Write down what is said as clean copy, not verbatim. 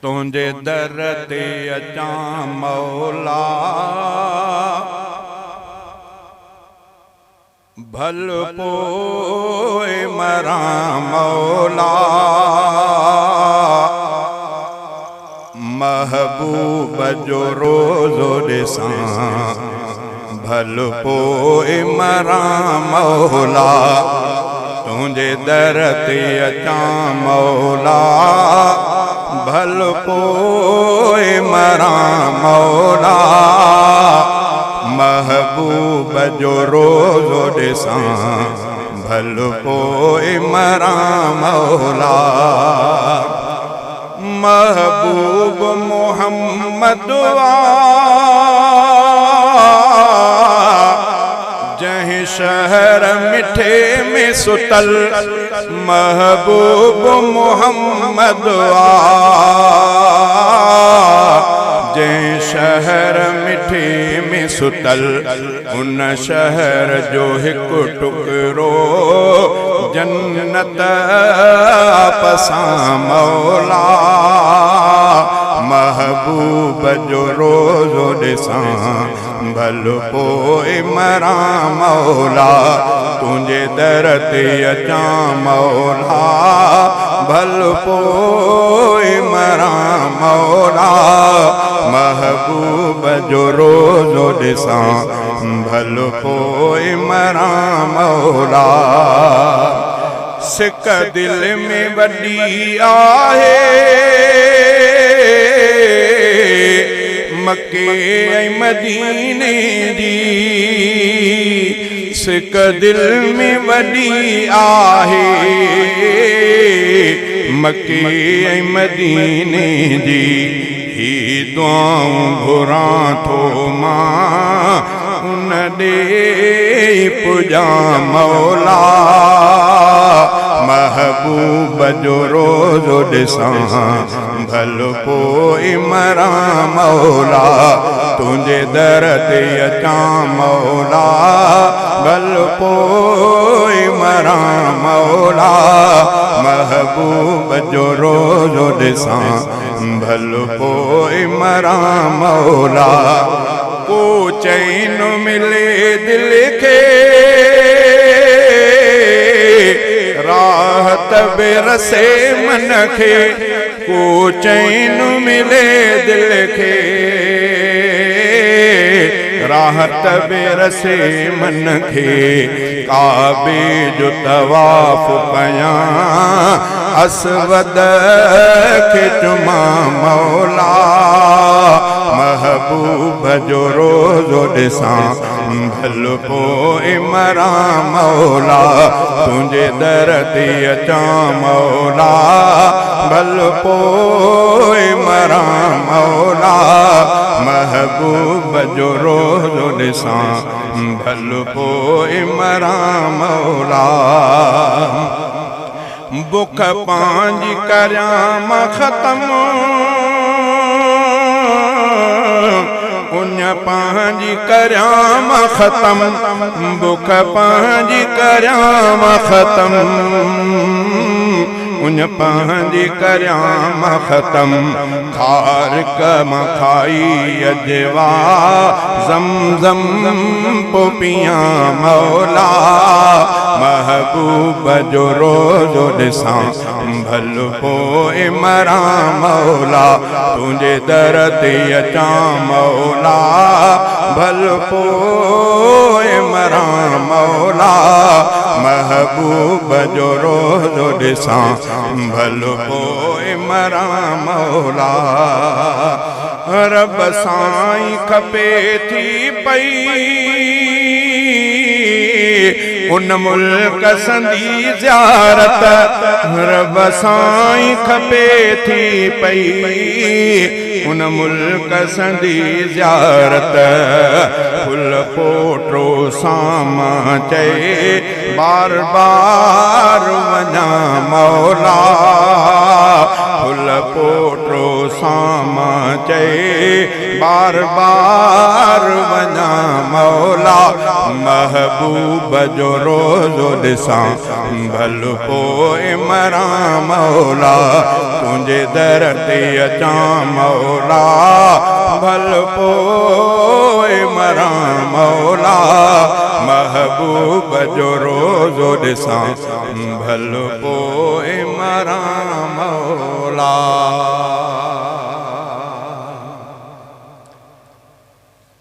तुझे दर ते अचां मौला, भल पोइ मरां मौला। महबूब जो रोज़ो ॾिसां, भल पोइ मरां मौला। तुझे दर ते अचां मौला, भल पोइ मरां मौला। महबूब जो रोज़ो ॾिसां, भल पोइ मरां मौला। महबूब मोहम्मद जहीं शहर मिठे में सुतल। महबूब मोहम्मद जहीं शहर मिठे में सुतल। उन शहर जो हिकु टुकरो जन्नत पसां मौला। महबूब जो रोज़ो ॾिसां, भल पोइ मरां मौला। तुझे दर ते अचां मौला, भल पोइ मरां मौला। महबूब जो रोज़ो ॾिसां, भल पोइ मरां मौला। सिक दिल में वॾी आहे, मक्के ऐं मदीने जी। सिक दिल में वॾी आहे, मक्के ऐं मदीने जी। ही दुआऊं घुरां थो मां, उन ॾे पुॼां मौला। महबूब जो रोज़ो ॾिसां, भल पोइ मरां मौला। तुझे दर ते अचां मौला, भल पोइ मरां मौला। महबूब जो रोज़ो ॾिसां, भल पोइ मरां मौला। को चैन मिले दिल खे, राहत बेरसे मन खे। को चैन मिले दिल खे, राहत बेरसे मन खे। काबे जो तवाफ़ कयां, असवद खे चुमां मौला। महबूब जो रोज़ो ॾिसां, भल पोइ मरां मौला। तुझे दर ते अचां मौला, भल पोइ मरां मौला। महबूब जो रोज़ो ॾिसां, भल पोइ मरां मौला। बुख पंहिंजी करियां मां ख़त्म, उन पंहिंजी करियां मां ख़त्म। बुख पंहिंजी करियां मां ख़त्म, उन पंहिंजी करियां मां ख़त्म। खारक मां खाई अजवा, ज़मज़म पोइ पियां मौला। महबूब जो रोज़ो ॾिसां, भल पोइ मरां मौला। तुझे दर ते अचां मौला, भल पोइ मरां मौला। महबूब जो रोज़ो ॾिसां, भल पोइ मरां मौला। रब साईं खपे थी पई, उन मुल्क संदी ज़ियारत। रब साईं खपे थी पई, उन मुल्क संदी ज़ियारत। फुल पोटो सामां चए, बार बार वञां मौला। फुल पोटो सामा चए बार बार वञा मौला महबूब जो रोज़ो ॾिसां भल पोइ मरां मौला तुंहिंजे दर ते अचां मौला भल पोइ मरां मौला महबूब जो रोज़ो ॾिसां भल पोइ मरां मौला।